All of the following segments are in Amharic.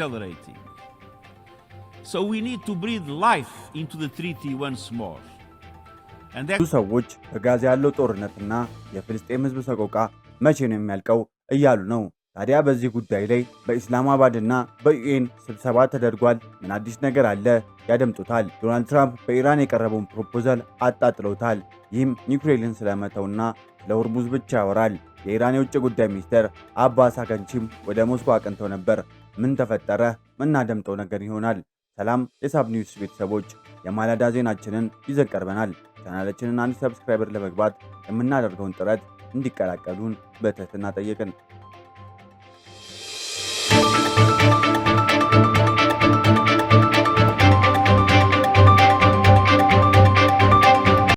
accelerating. So we need to breathe life into the treaty once more. ሰዎች በጋዛ ያለው ጦርነትና የፍልስጤም ሕዝብ ሰቆቃ መቼ ነው የሚያልቀው እያሉ ነው። ታዲያ በዚህ ጉዳይ ላይ በኢስላማባድና በዩኤን ስብሰባ ተደርጓል። ምን አዲስ ነገር አለ? ያደምጡታል። ዶናልድ ትራምፕ በኢራን የቀረበውን ፕሮፖዛል አጣጥለውታል። ይህም ኒውክሌርን ስለመተውና ስለ ሆርሙዝ ብቻ ያወራል። የኢራን የውጭ ጉዳይ ሚኒስትር አባስ አራግቺም ወደ ሞስኮ አቅንተው ነበር። ምን ተፈጠረ? ምናደምጠው ነገር ይሆናል። ሰላም የሳብ ኒውስ ቤተሰቦች፣ የማለዳ ዜናችንን ይዘን ቀርበናል። ቻናላችንን አንድ ሰብስክራይበር ለመግባት የምናደርገውን ጥረት እንዲቀላቀሉን በትህትና ጠየቅን።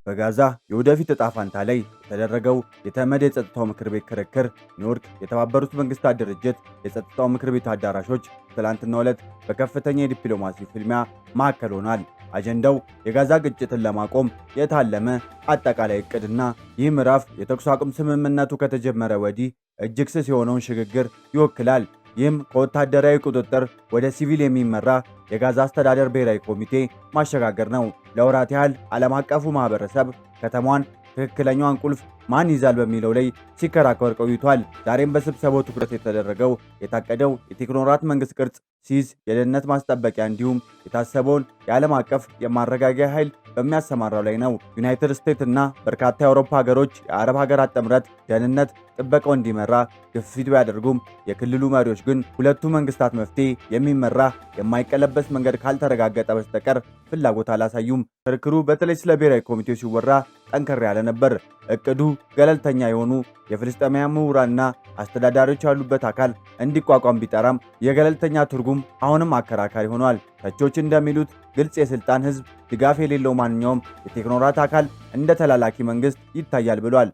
በጋዛ የወደፊት ዕጣ ፈንታ ላይ የተደረገው የተመድ የጸጥታው ምክር ቤት ክርክር ኒውዮርክ የተባበሩት መንግስታት ድርጅት የጸጥታው ምክር ቤት አዳራሾች ትላንትናው ዕለት በከፍተኛ የዲፕሎማሲ ፍልሚያ ማዕከል ሆኗል። አጀንዳው የጋዛ ግጭትን ለማቆም የታለመ አጠቃላይ ዕቅድና ይህ ምዕራፍ የተኩስ አቁም ስምምነቱ ከተጀመረ ወዲህ እጅግ ስስ የሆነውን ሽግግር ይወክላል። ይህም ከወታደራዊ ቁጥጥር ወደ ሲቪል የሚመራ የጋዛ አስተዳደር ብሔራዊ ኮሚቴ ማሸጋገር ነው። ለወራት ያህል ዓለም አቀፉ ማህበረሰብ ከተማዋን ትክክለኛዋን ቁልፍ ማን ይዛል በሚለው ላይ ሲከራከር ቆይቷል። ዛሬም በስብሰባው ትኩረት የተደረገው የታቀደው የቴክኖራት መንግስት ቅርጽ ሲይዝ የደህንነት ማስጠበቂያ እንዲሁም የታሰበውን የዓለም አቀፍ የማረጋጊያ ኃይል በሚያሰማራው ላይ ነው። ዩናይትድ ስቴትስ እና በርካታ የአውሮፓ ሀገሮች የአረብ ሀገራት ጥምረት ደህንነት ጥበቃው እንዲመራ ግፊት ቢያደርጉም የክልሉ መሪዎች ግን ሁለቱ መንግስታት መፍትሄ የሚመራ የማይቀለበስ መንገድ ካልተረጋገጠ በስተቀር ፍላጎት አላሳዩም። ክርክሩ በተለይ ስለ ብሔራዊ ኮሚቴው ሲወራ ጠንከር ያለ ነበር። እቅዱ ገለልተኛ የሆኑ የፍልስጤማውያን ምሁራንና አስተዳዳሪዎች ያሉበት አካል እንዲቋቋም ቢጠራም የገለልተኛ ትርጉም አሁንም አከራካሪ ሆኗል። ተቾች እንደሚሉት ግልጽ የስልጣን ህዝብ ድጋፍ የሌለው ማንኛውም የቴክኖራት አካል እንደ ተላላኪ መንግስት ይታያል ብሏል።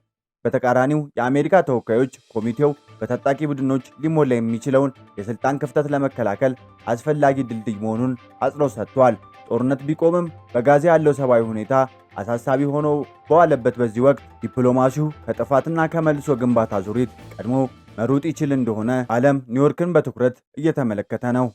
በተቃራኒው የአሜሪካ ተወካዮች ኮሚቴው በታጣቂ ቡድኖች ሊሞላ የሚችለውን የስልጣን ክፍተት ለመከላከል አስፈላጊ ድልድይ መሆኑን አጽንኦት ሰጥቷል። ጦርነት ቢቆምም በጋዛ ያለው ሰብአዊ ሁኔታ አሳሳቢ ሆኖ በዋለበት በዚህ ወቅት ዲፕሎማሲው ከጥፋትና ከመልሶ ግንባታ ዙሪት ቀድሞ መሩጥ ይችል እንደሆነ ዓለም ኒውዮርክን በትኩረት እየተመለከተ ነው።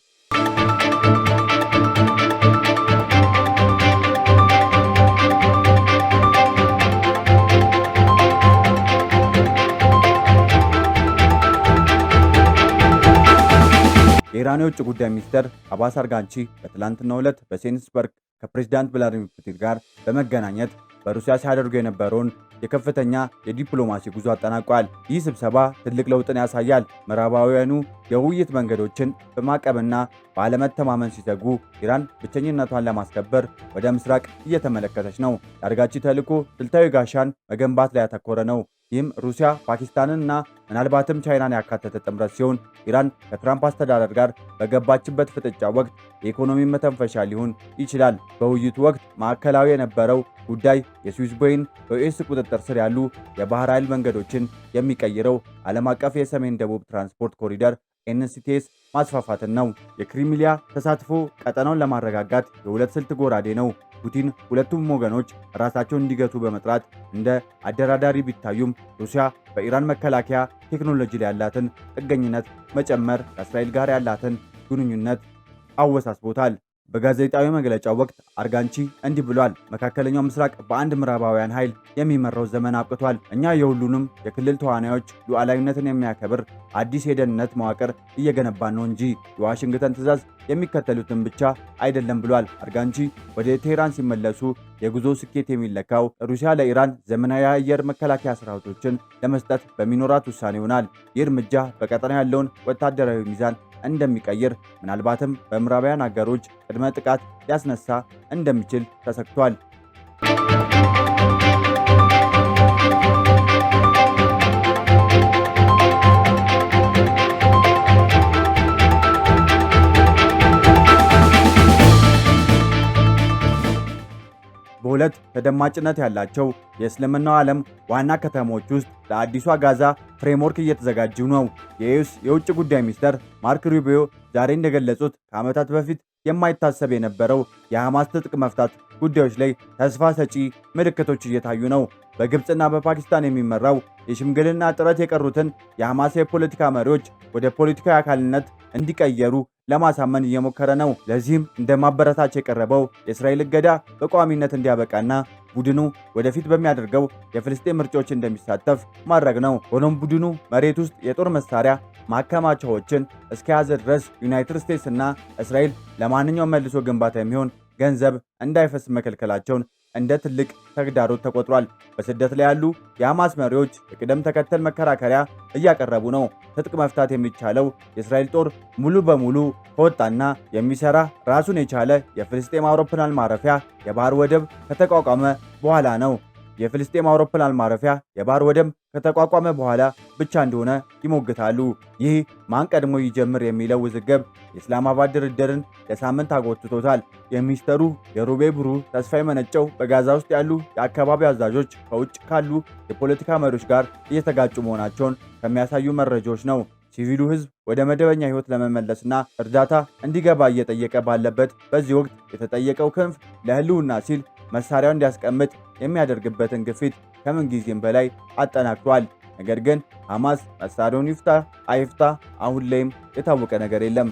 የኢራን የውጭ ጉዳይ ሚኒስትር አባስ አራግቺ በትላንትናው ዕለት በሴንስበርግ ከፕሬዝዳንት ቭላዲሚር ፑቲን ጋር በመገናኘት በሩሲያ ሲያደርጉ የነበረውን የከፍተኛ የዲፕሎማሲ ጉዞ አጠናቋል። ይህ ስብሰባ ትልቅ ለውጥን ያሳያል። ምዕራባውያኑ የውይይት መንገዶችን በማቀብና ባለመተማመን ሲዘጉ፣ ኢራን ብቸኝነቷን ለማስከበር ወደ ምስራቅ እየተመለከተች ነው። የአራግቺ ተልዕኮ ስልታዊ ጋሻን መገንባት ላይ ያተኮረ ነው። ይህም ሩሲያ፣ ፓኪስታንንና ምናልባትም ቻይናን ያካተተ ጥምረት ሲሆን ኢራን ከትራምፕ አስተዳደር ጋር በገባችበት ፍጥጫ ወቅት የኢኮኖሚ መተንፈሻ ሊሆን ይችላል። በውይይቱ ወቅት ማዕከላዊ የነበረው ጉዳይ የስዊስ ቦይን በዩኤስ ቁጥጥር ስር ያሉ የባህር ኃይል መንገዶችን የሚቀይረው ዓለም አቀፍ የሰሜን ደቡብ ትራንስፖርት ኮሪደር ኤንሲቲኤስ ማስፋፋትን ነው። የክሪሚሊያ ተሳትፎ ቀጠናውን ለማረጋጋት የሁለት ስልት ጎራዴ ነው። ፑቲን ሁለቱም ወገኖች ራሳቸውን እንዲገቱ በመጥራት እንደ አደራዳሪ ቢታዩም ሩሲያ በኢራን መከላከያ ቴክኖሎጂ ላይ ያላትን ጥገኝነት መጨመር ከእስራኤል ጋር ያላትን ግንኙነት አወሳስቦታል። በጋዜጣዊ መግለጫው ወቅት አራግቺ እንዲህ ብሏል። መካከለኛው ምስራቅ በአንድ ምዕራባውያን ኃይል የሚመራው ዘመን አብቅቷል። እኛ የሁሉንም የክልል ተዋናዮች ሉዓላዊነትን የሚያከብር አዲስ የደህንነት መዋቅር እየገነባን ነው እንጂ የዋሽንግተን ትዕዛዝ የሚከተሉትን ብቻ አይደለም ብሏል። አራግቺ ወደ ቴህራን ሲመለሱ የጉዞ ስኬት የሚለካው ሩሲያ ለኢራን ዘመናዊ የአየር መከላከያ ስርዓቶችን ለመስጠት በሚኖራት ውሳኔ ይሆናል። ይህ እርምጃ በቀጠናው ያለውን ወታደራዊ ሚዛን እንደሚቀይር ምናልባትም በምዕራባውያን አገሮች ቅድመ ጥቃት ሊያስነሳ እንደሚችል ተሰግቷል። በሁለት ተደማጭነት ያላቸው የእስልምናው ዓለም ዋና ከተሞች ውስጥ ለአዲሷ ጋዛ ፍሬምወርክ እየተዘጋጁ ነው። የዩኤስ የውጭ ጉዳይ ሚኒስትር ማርክ ሩቢዮ ዛሬ እንደገለጹት ከዓመታት በፊት የማይታሰብ የነበረው የሐማስ ትጥቅ መፍታት ጉዳዮች ላይ ተስፋ ሰጪ ምልክቶች እየታዩ ነው። በግብፅና በፓኪስታን የሚመራው የሽምግልና ጥረት የቀሩትን የሐማስ የፖለቲካ መሪዎች ወደ ፖለቲካዊ አካልነት እንዲቀየሩ ለማሳመን እየሞከረ ነው። ለዚህም እንደ ማበረታቻ የቀረበው የእስራኤል እገዳ በቋሚነት እንዲያበቃና ቡድኑ ወደፊት በሚያደርገው የፍልስጤም ምርጫዎች እንደሚሳተፍ ማድረግ ነው። ሆኖም ቡድኑ መሬት ውስጥ የጦር መሳሪያ ማከማቻዎችን እስከያዘ ድረስ ዩናይትድ ስቴትስ እና እስራኤል ለማንኛውም መልሶ ግንባታ የሚሆን ገንዘብ እንዳይፈስ መከልከላቸውን እንደ ትልቅ ተግዳሮት ተቆጥሯል። በስደት ላይ ያሉ የሐማስ መሪዎች የቅደም ተከተል መከራከሪያ እያቀረቡ ነው። ትጥቅ መፍታት የሚቻለው የእስራኤል ጦር ሙሉ በሙሉ ከወጣና የሚሰራ ራሱን የቻለ የፍልስጤም አውሮፕላን ማረፊያ የባህር ወደብ ከተቋቋመ በኋላ ነው። የፍልስጤም አውሮፕላን ማረፊያ የባህር ወደብ ከተቋቋመ በኋላ ብቻ እንደሆነ ይሞግታሉ። ይህ ማን ቀድሞ ይጀምር የሚለው ውዝግብ የእስላማባድ ድርድርን ለሳምንት አጎትቶታል። የሚኒስተሩ የሩቤ ብሩ ተስፋ የመነጨው በጋዛ ውስጥ ያሉ የአካባቢ አዛዦች ከውጭ ካሉ የፖለቲካ መሪዎች ጋር እየተጋጩ መሆናቸውን ከሚያሳዩ መረጃዎች ነው። ሲቪሉ ሕዝብ ወደ መደበኛ ሕይወት ለመመለስና እርዳታ እንዲገባ እየጠየቀ ባለበት በዚህ ወቅት የተጠየቀው ክንፍ ለሕልውና ሲል መሳሪያውን እንዲያስቀምጥ የሚያደርግበትን ግፊት ከምን ጊዜም በላይ አጠናክሯል። ነገር ግን ሐማስ መሳሪያውን ይፍታ አይፍታ አሁን ላይም የታወቀ ነገር የለም።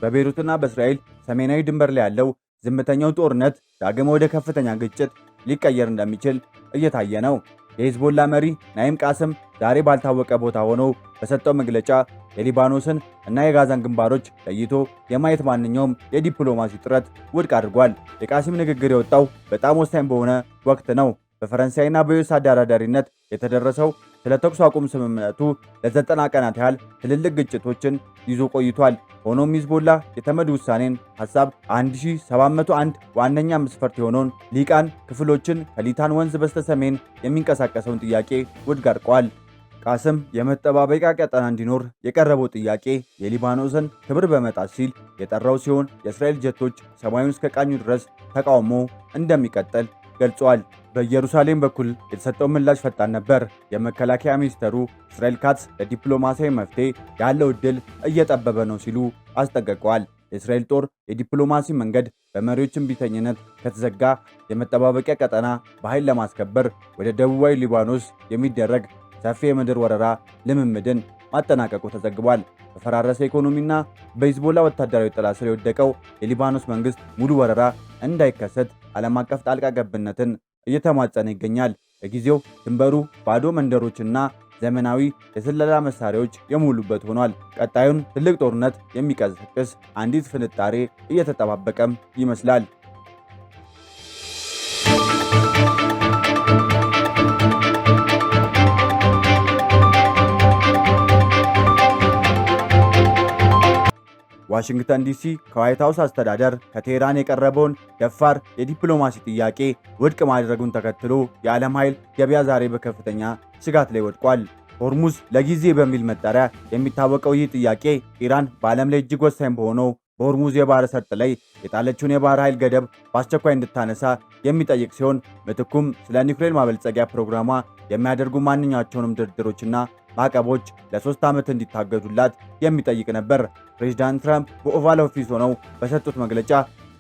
በቤይሩትና በእስራኤል ሰሜናዊ ድንበር ላይ ያለው ዝምተኛው ጦርነት ዳግም ወደ ከፍተኛ ግጭት ሊቀየር እንደሚችል እየታየ ነው። የሂዝቦላ መሪ ናኢም ቃስም ዛሬ ባልታወቀ ቦታ ሆኖ በሰጠው መግለጫ የሊባኖስን እና የጋዛን ግንባሮች ለይቶ የማየት ማንኛውም የዲፕሎማሲ ጥረት ውድቅ አድርጓል። የቃሲም ንግግር የወጣው በጣም ወሳኝ በሆነ ወቅት ነው። በፈረንሳይና በዩኤስ አደራዳሪነት የተደረሰው ስለ ተኩስ አቁም ስምምነቱ ለ90 ቀናት ያህል ትልልቅ ግጭቶችን ይዞ ቆይቷል። ሆኖም ሂዝቦላ የተመድ ውሳኔን ሐሳብ 1701 ዋነኛ መስፈርት የሆነውን ሊቃን ክፍሎችን ከሊታን ወንዝ በስተሰሜን የሚንቀሳቀሰውን ጥያቄ ውድቅ አድርጓል። ቃስም የመጠባበቂያ ቀጠና እንዲኖር የቀረበው ጥያቄ የሊባኖስን ክብር በመጣስ ሲል የጠራው ሲሆን የእስራኤል ጀቶች ሰማዩን እስከ ቃኙ ድረስ ተቃውሞ እንደሚቀጥል ገልጿል። በኢየሩሳሌም በኩል የተሰጠው ምላሽ ፈጣን ነበር። የመከላከያ ሚኒስተሩ እስራኤል ካትስ ለዲፕሎማሲያዊ መፍትሄ ያለው ዕድል እየጠበበ ነው ሲሉ አስጠንቅቀዋል። የእስራኤል ጦር የዲፕሎማሲ መንገድ በመሪዎች እምቢተኝነት ከተዘጋ የመጠባበቂያ ቀጠና በኃይል ለማስከበር ወደ ደቡባዊ ሊባኖስ የሚደረግ ሰፊ የምድር ወረራ ልምምድን ማጠናቀቁ ተዘግቧል። በፈራረሰ ኢኮኖሚና በሂዝቦላ ወታደራዊ ጥላ ስር የወደቀው የሊባኖስ መንግስት ሙሉ ወረራ እንዳይከሰት ዓለም አቀፍ ጣልቃ ገብነትን እየተማጸነ ይገኛል። በጊዜው ድንበሩ ባዶ መንደሮችና ዘመናዊ የስለላ መሳሪያዎች የሞሉበት ሆኗል። ቀጣዩን ትልቅ ጦርነት የሚቀሰቅስ አንዲት ፍንጣሬ እየተጠባበቀም ይመስላል። ዋሽንግተን ዲሲ ከዋይት ሃውስ አስተዳደር ከቴህራን የቀረበውን ደፋር የዲፕሎማሲ ጥያቄ ውድቅ ማድረጉን ተከትሎ የዓለም ኃይል ገበያ ዛሬ በከፍተኛ ስጋት ላይ ወድቋል። ሆርሙዝ ለጊዜ በሚል መጠሪያ የሚታወቀው ይህ ጥያቄ ኢራን በዓለም ላይ እጅግ ወሳኝ በሆነው በሆርሙዝ የባህረ ሰርጥ ላይ የጣለችውን የባህር ኃይል ገደብ በአስቸኳይ እንድታነሳ የሚጠይቅ ሲሆን ምትኩም ስለ ኒውክሌር ማበልጸጊያ ፕሮግራሟ የሚያደርጉ ማንኛቸውንም ድርድሮችና ማዕቀቦች ለ3 ዓመት እንዲታገዱላት የሚጠይቅ ነበር። ፕሬዚዳንት ትራምፕ በኦቫል ኦፊስ ሆነው በሰጡት መግለጫ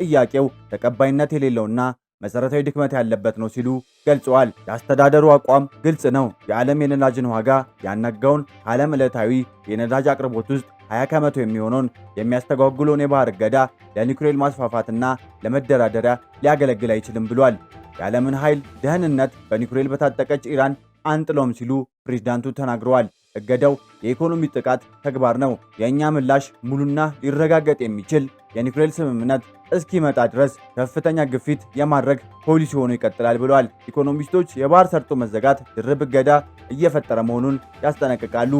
ጥያቄው ተቀባይነት የሌለውና መሰረታዊ ድክመት ያለበት ነው ሲሉ ገልጸዋል። የአስተዳደሩ አቋም ግልጽ ነው። የዓለም የነዳጅን ዋጋ ያናጋውን ዓለም ዕለታዊ የነዳጅ አቅርቦት ውስጥ 20 ከመቶ የሚሆነውን የሚያስተጓጉለውን የባህር እገዳ ለኒውክሌር ማስፋፋትና ለመደራደሪያ ሊያገለግል አይችልም ብሏል። የዓለምን ኃይል ደህንነት በኒውክሌር በታጠቀች ኢራን አንጥሎም ሲሉ ፕሬዝዳንቱ ተናግረዋል። እገዳው የኢኮኖሚ ጥቃት ተግባር ነው። የእኛ ምላሽ ሙሉና ሊረጋገጥ የሚችል የኒውክሌር ስምምነት እስኪመጣ ድረስ ከፍተኛ ግፊት የማድረግ ፖሊሲ ሆኖ ይቀጥላል ብለዋል። ኢኮኖሚስቶች የባህር ሰርጦ መዘጋት ድርብ እገዳ እየፈጠረ መሆኑን ያስጠነቅቃሉ።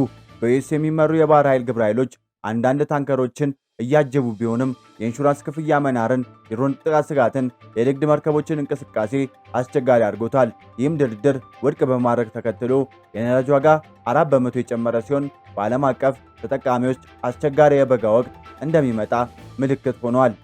በዩኤስ የሚመሩ የባህር ኃይል ግብረ ኃይሎች አንዳንድ ታንከሮችን እያጀቡ ቢሆንም የኢንሹራንስ ክፍያ መናርን፣ የድሮን ጥቃት ስጋትን፣ የንግድ መርከቦችን እንቅስቃሴ አስቸጋሪ አድርጎታል። ይህም ድርድር ውድቅ በማድረግ ተከትሎ የነዳጅ ዋጋ 4 በመቶ የጨመረ ሲሆን በዓለም አቀፍ ተጠቃሚዎች አስቸጋሪ የበጋ ወቅት እንደሚመጣ ምልክት ሆኗል።